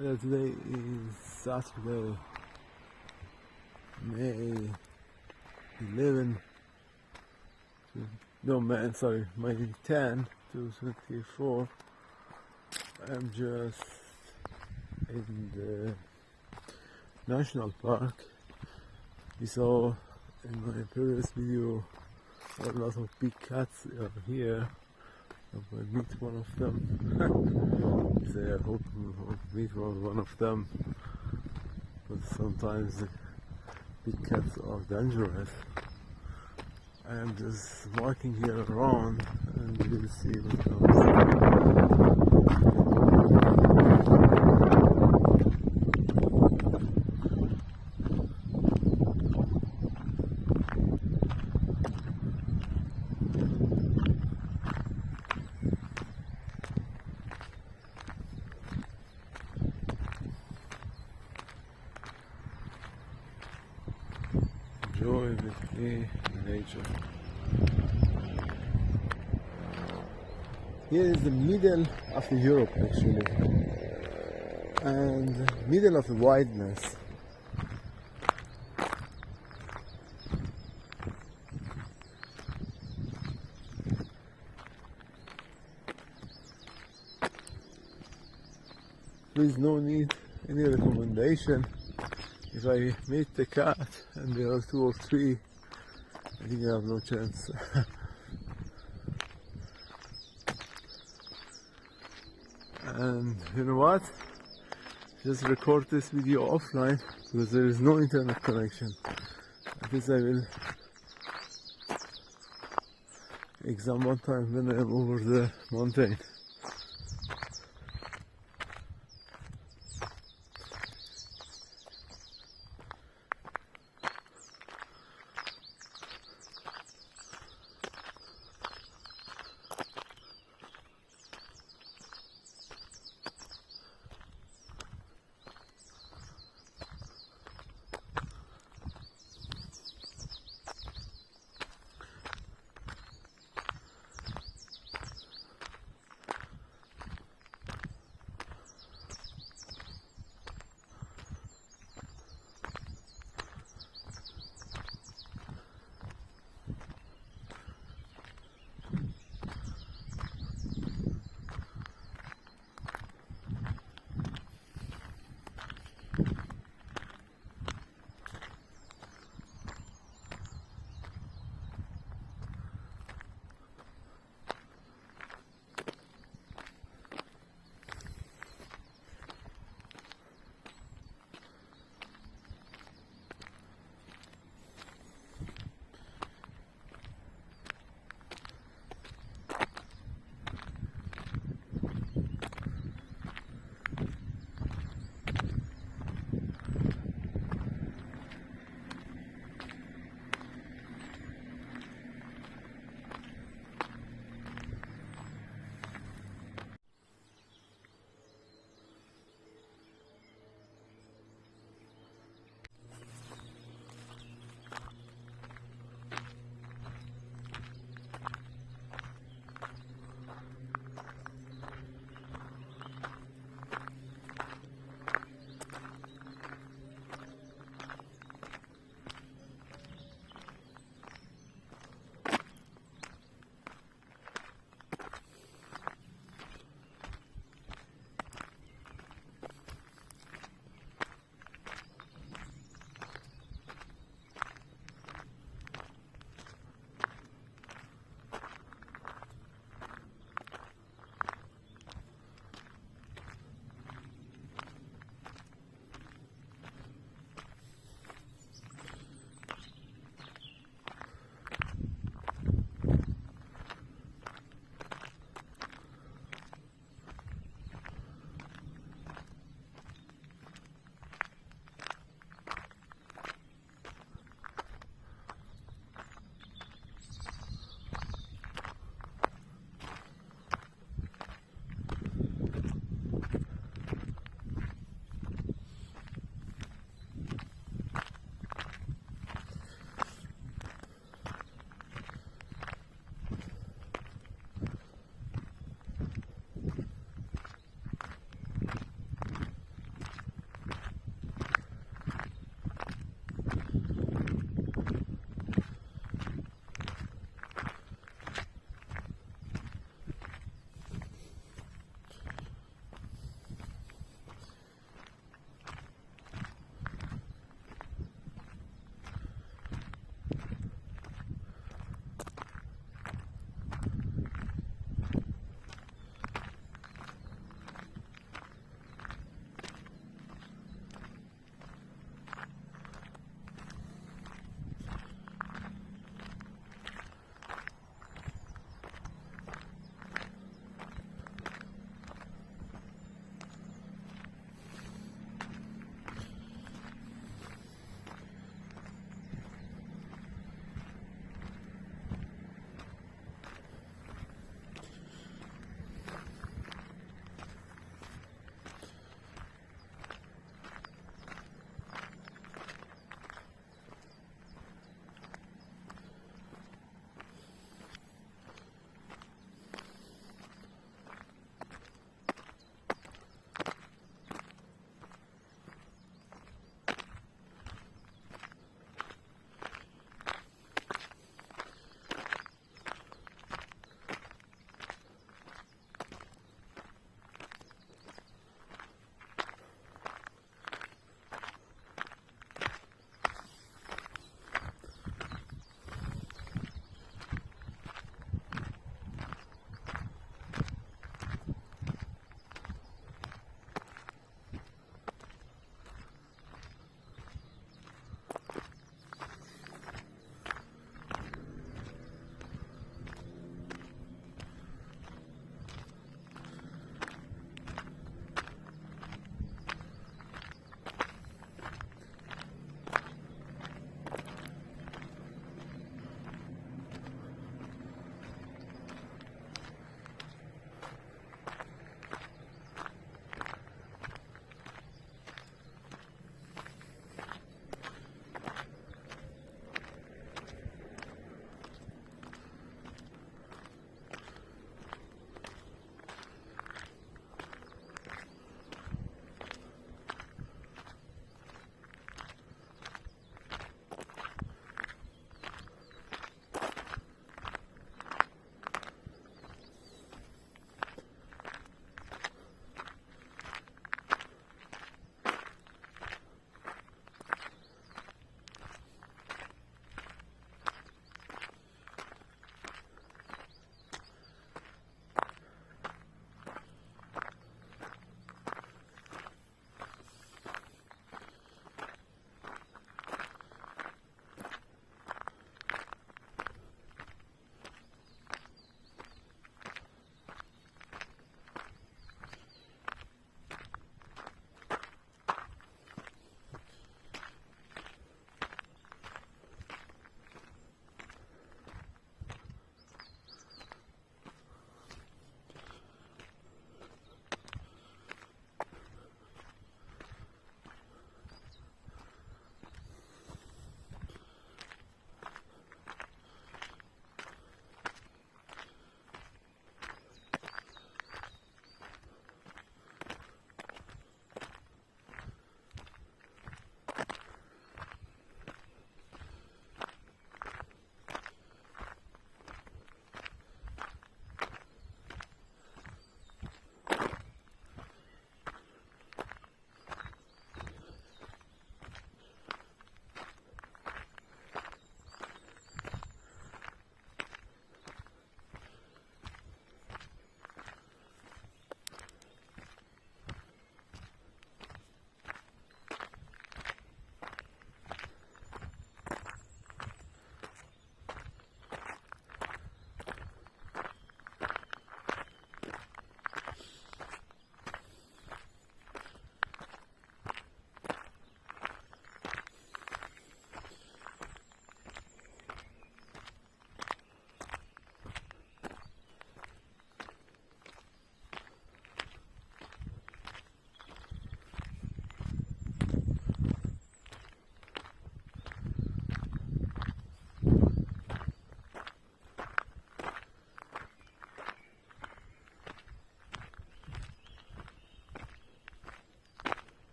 Today is Saturday, May 11, May 10, 2024. I'm just in the national park. You saw in my previous video a lot of big cats are here. I might meet one of them. I hope I meet one of them. But sometimes the big cats are dangerous. I am just walking here around and we'll see what comes. Enjoy with me nature. Here is the middle of the Europe actually, and middle of the wilderness. Please no need any recommendation. If I meet the cat and there are 2 or 3, I think I have no chance. And you know what? Just record this video offline because there is no internet connection. At least I will examine one time when I am over the mountain.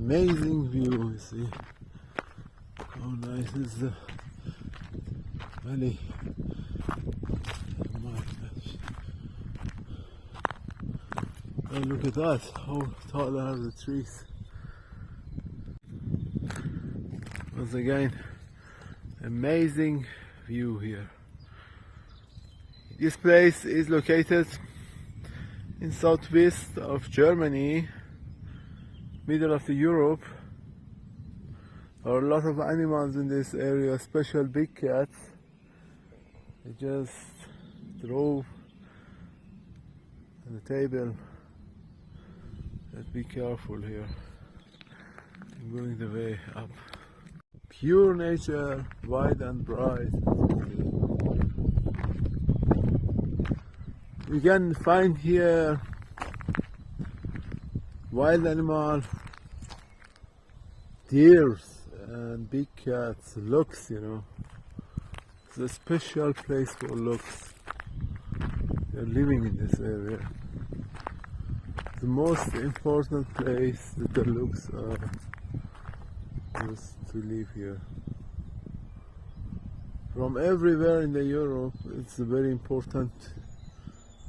amazing view. You see how nice is the valley. My gosh. And look at that, how tall are the trees. Once again, amazing view here. This place is located in southwest of Germany, middle of Europe. There are a lot of animals in this area, especially big cats. They just drove on the table. Let's be careful here. I'm going the way up. Pure nature, wide and bright. You can find here wild animals, deers and big cats, lugs, you know. It's a special place for lugs. They're living in this area. The most important place that the lugs are just to live here. From everywhere in the Europe, it's a very important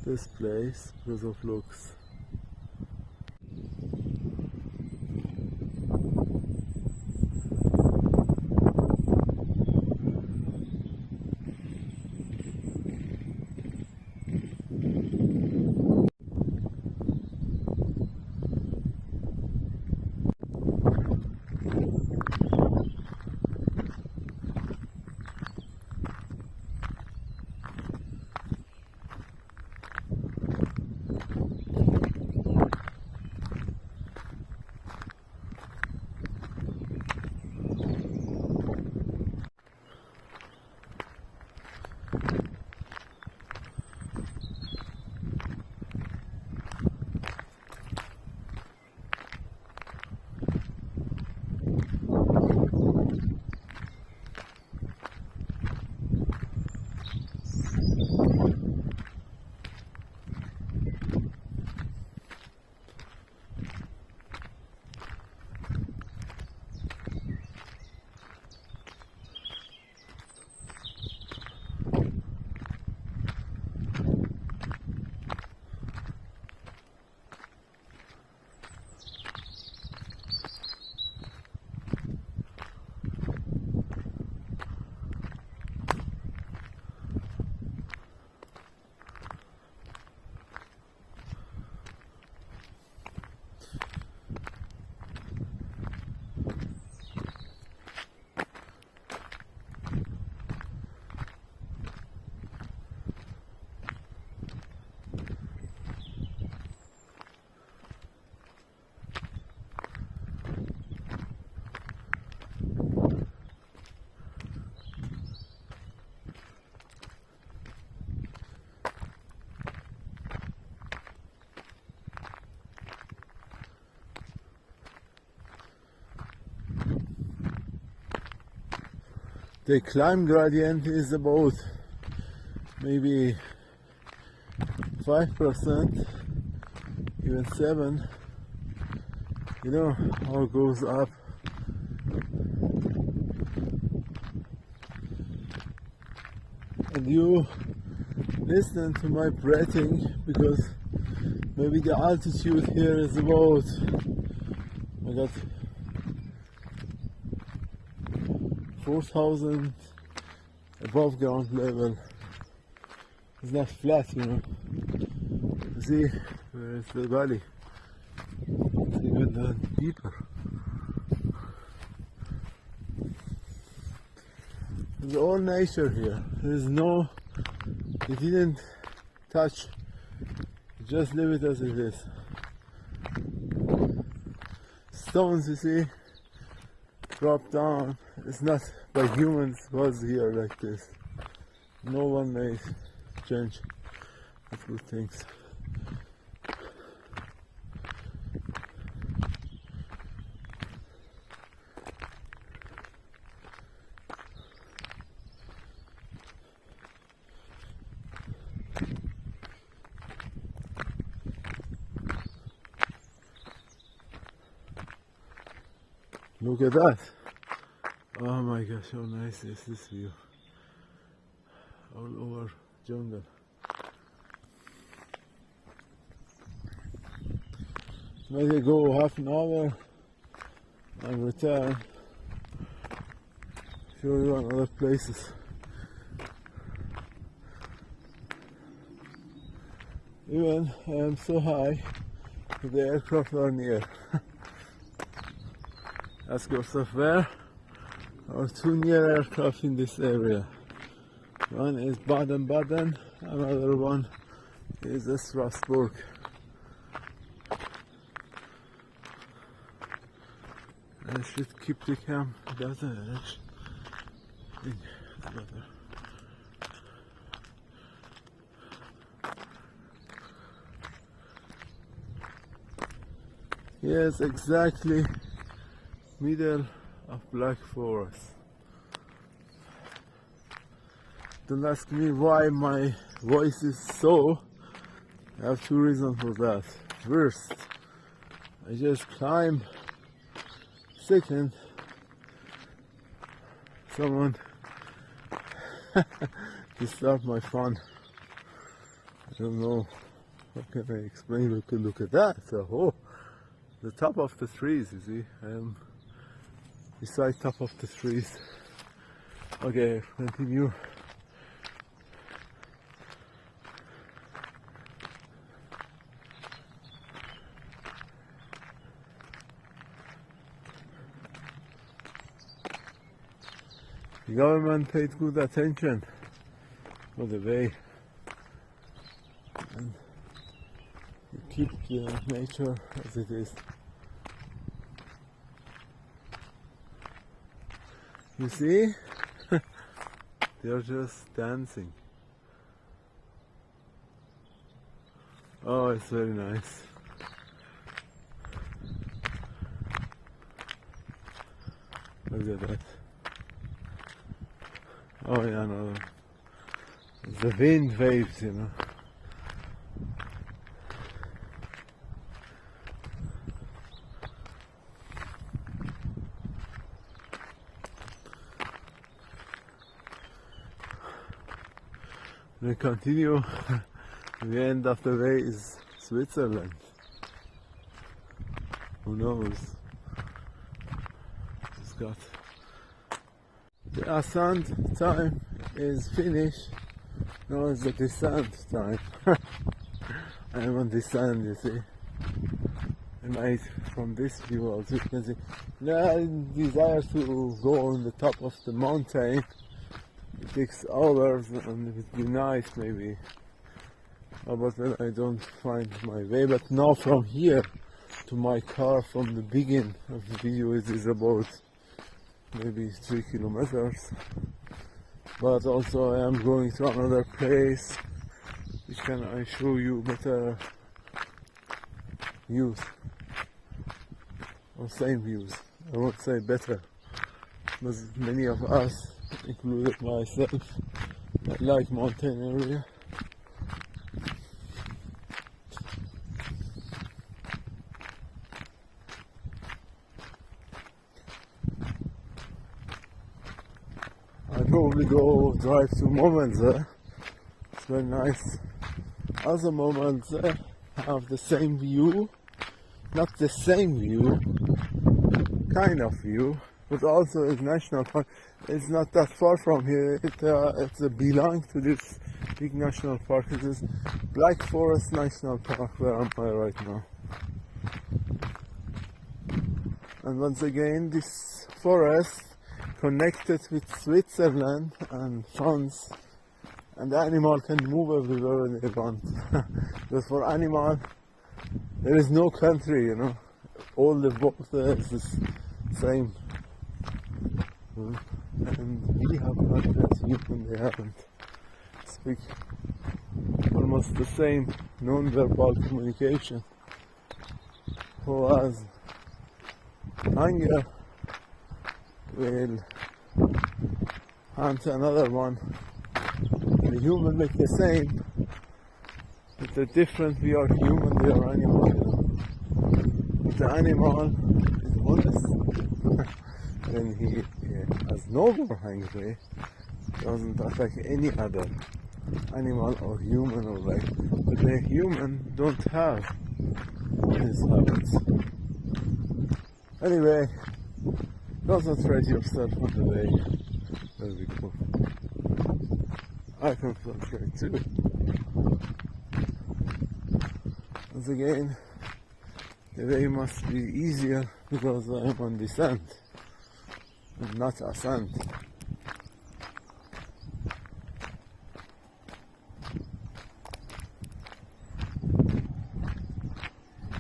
this place because of looks. The climb gradient is about maybe 5%, even 7%. You know how it goes up. And you listen to my breathing, because maybe the altitude here is about, I got 4,000 above ground level. It's not flat, you know. You see, where's the valley? It's even deeper. It's all nature here. There's no, you didn't touch, just leave it as it is. Stones, you see, drop down. It's not by humans, was here like this. No one made change. That's good things. Look at that. Oh my gosh, how nice is this view. All over jungle. Maybe go half an hour and return. Show you on other places. Even I am so high that the aircraft are near. Ask yourself, where are two near aircraft in this area? One is Baden-Baden, another one is Strasbourg. I should keep the cam that direction. It's better. Yes, exactly middle of Black Forest. Don't ask me why my voice is so. I have two reasons for that. First, I just climbed. Second, someone disturbed my fun. I don't know. How can I explain? Look at that. Oh, the top of the trees, you see. I am beside top of the trees. Okay, continue. The government paid good attention for the way and you keep the nature as it is. You see? They are just dancing. Oh, it's very nice. Look at that. Oh yeah, no. It's the wind waves, you know. We continue. The end of the way is Switzerland. Who knows? Just got the ascent time is finished. Now it's the descent time. I am on descent, you see. And from this view also you can see. Now I desire to go on the top of the mountain. It takes hours and it would be nice maybe. But then I don't find my way. But now from here to my car from the beginning of the video is about maybe 3 kilometers. But also I am going to another place which can I show you better views. Or same views. I won't say better. Because many of us, included myself, I like mountain area. I probably go drive to Momence. It's very nice. Other Momence have the same view, not the same view, kind of view, but also is national park. It's not that far from here. It belongs to this big national park. It is Black Forest National Park. Where am I right now? And once again, this forest connected with Switzerland and France, and the animal can move everywhere they want. Because for animal, there is no country, you know. All the borders is same. And we have not that view when they haven't. Speak almost the same non-verbal communication. Whereas hunger will hunt another one. The human make the same. But the different, we are human, they are animal. The animal is honest. when he has no more hungry, doesn't attack any other animal or human or like, but the human don't have these habits. Anyway, concentrate yourself on the way. That'll be cool. I concentrate too. Once again, the way must be easier because I am on descent and not ascent.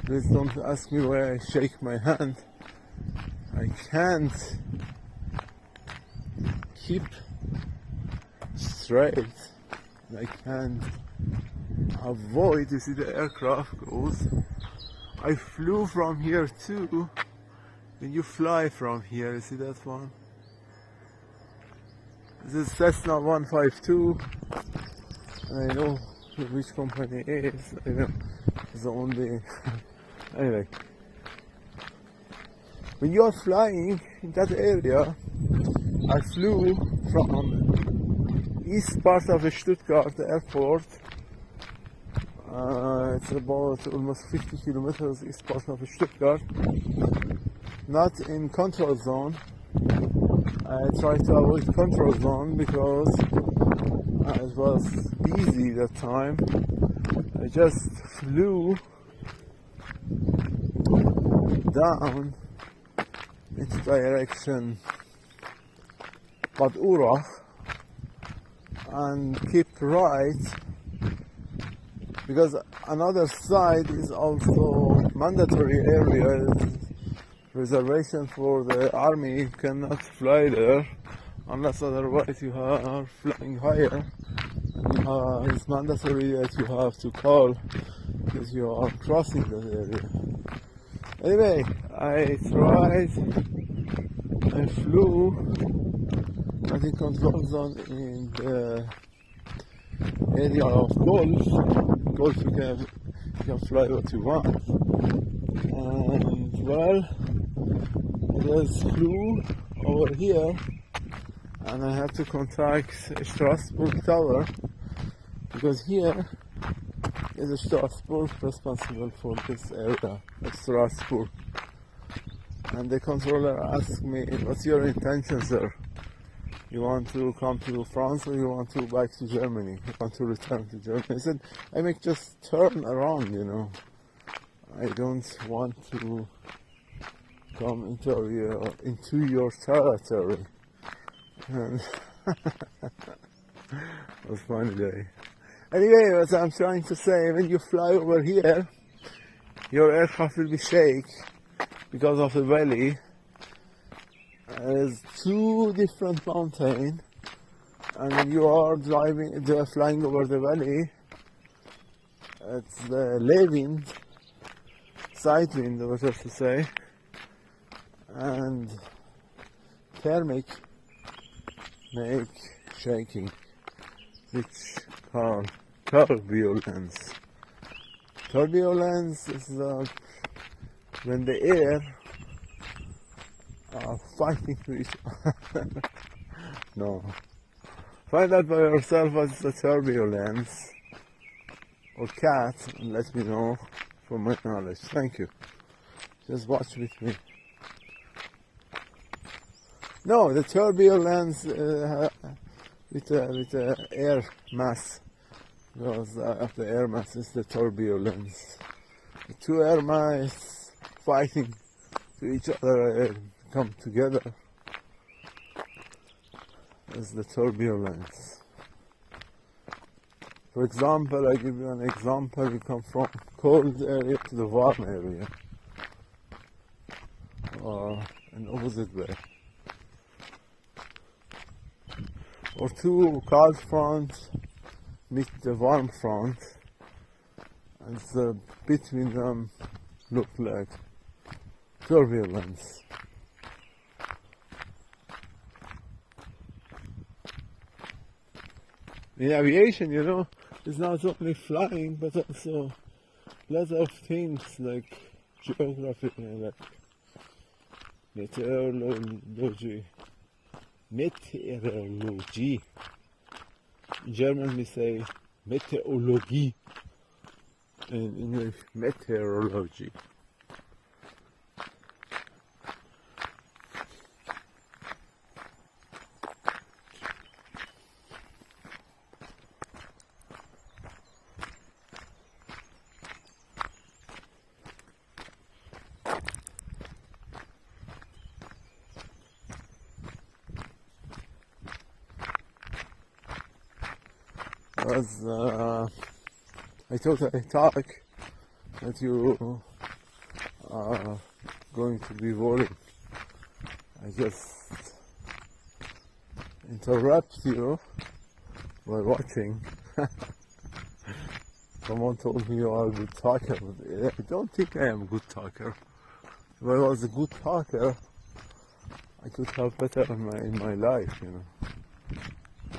Please don't ask me why I shake my hand. I can't keep straight. I can't avoid. You see the aircraft goes. I flew from here too. When you fly from here, you see that one? This is Cessna 152. I know which company it is. I know it's the only. Anyway, when you are flying in that area, I flew from east part of Stuttgart airport. It's about almost 50 kilometers east part of Stuttgart. Not in control zone. I tried to avoid control zone because it was busy that time. I just flew down its direction Bad Urach and keep right because another side is also mandatory area, reservation for the army. You cannot fly there unless otherwise you are flying higher, and it's mandatory that you have to call because you are crossing that area. Anyway, I tried, I flew, I think control zone in the area of golf you can fly what you want, and well, I just flew over here and I had to contact Strasbourg Tower because here is Strasbourg responsible for this area of Strasbourg, and the controller asked me, what's your intention, sir? You want to come to France or you want to back to Germany? You want to return to Germany? I said, I make just turn around, you know. I don't want to come into your territory. And it was a funny day. Anyway, as I'm trying to say, when you fly over here, your aircraft will be shake because of the valley. There's two different mountains, and when you are flying over the valley, it's the Levin side wind, what I have to say, and thermic make shaking, which called turbulence. Turbulence is when the air are fighting to each other. No. Find out by yourself what's the turbulence or cat and let me know from my knowledge. Thank you. Just watch with me. No, the turbulence with the air mass, because after air mass is the turbulence. The two air mass fighting to each other come together is the turbulence. For example, I give you an example. You come from cold area to the warm area, or an opposite way. Or two cold fronts meet the warm front, and between them look like turbulence. In aviation, you know, it's not only flying, but also lots of things like geography, like Meteorology. Meteorology. In German we say meteorology. In English, meteorology. As I thought I talk that you are going to be worried. I just interrupt you by watching. Someone told me you are a good talker. I don't think I am a good talker. If I was a good talker, I could have better in my life, you know.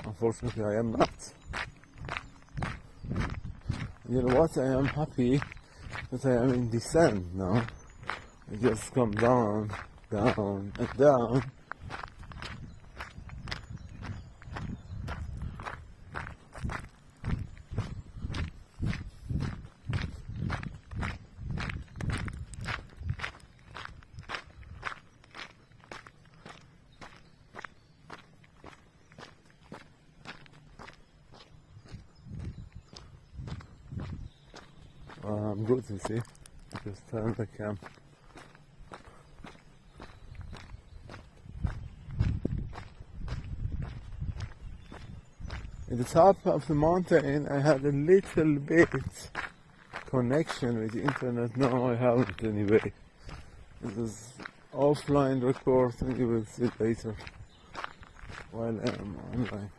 Unfortunately, I am not. You know what? I am happy that I am in descent now. I just come down, down, and down. I'm good, you see. Just turn the cam. At the top of the mountain, I had a little bit connection with the internet. Now I haven't anyway. It is offline record, and you will see later while I am online.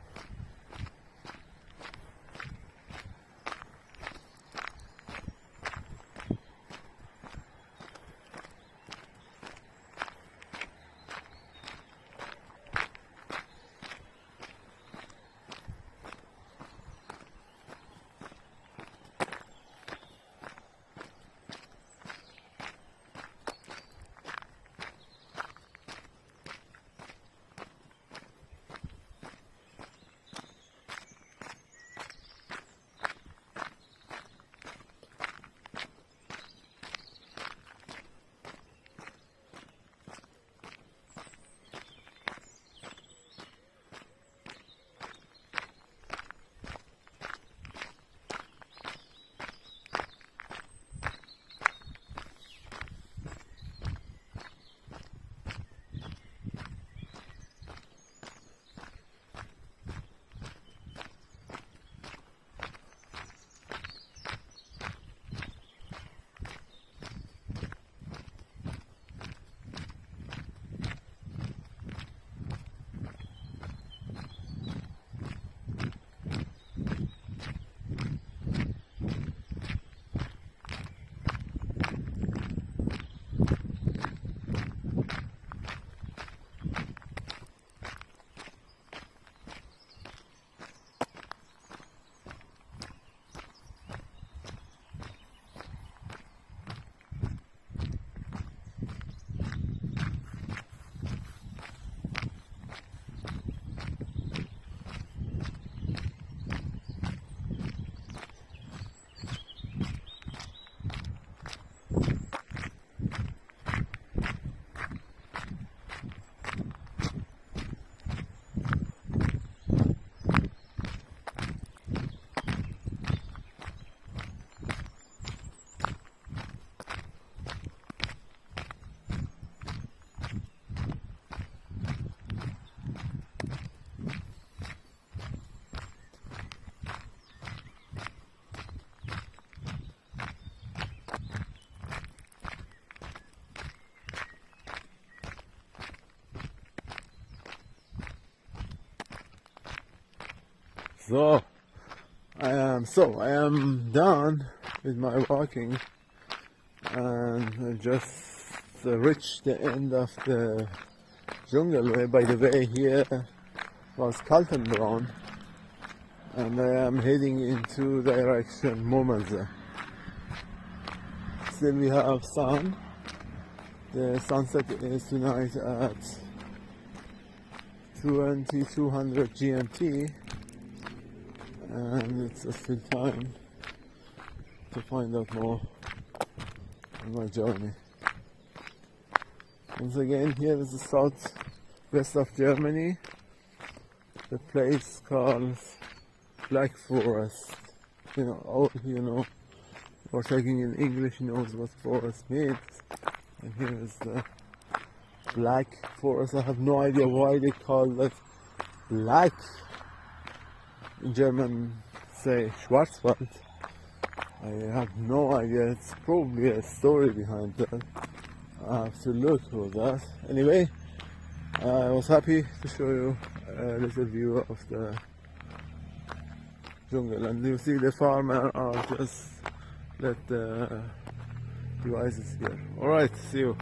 So I am done with my walking, and I just reached the end of the jungle way. By the way, here was Kaltenbraun, and I am heading into direction Momaza. Still we have sun, The sunset is tonight at 2200 GMT, and it's still time to find out more on my journey. Once again, here is the southwest of Germany. The place called Black Forest. You know, all or talking in English knows what forest means. And here is the Black Forest. I have no idea why they call it black. In German say Schwarzwald. I have no idea. It's probably a story behind that. I have to look for that. Anyway, I was happy to show you a little view of the jungle, and you see the farmer are just let the devices here. Alright, see you.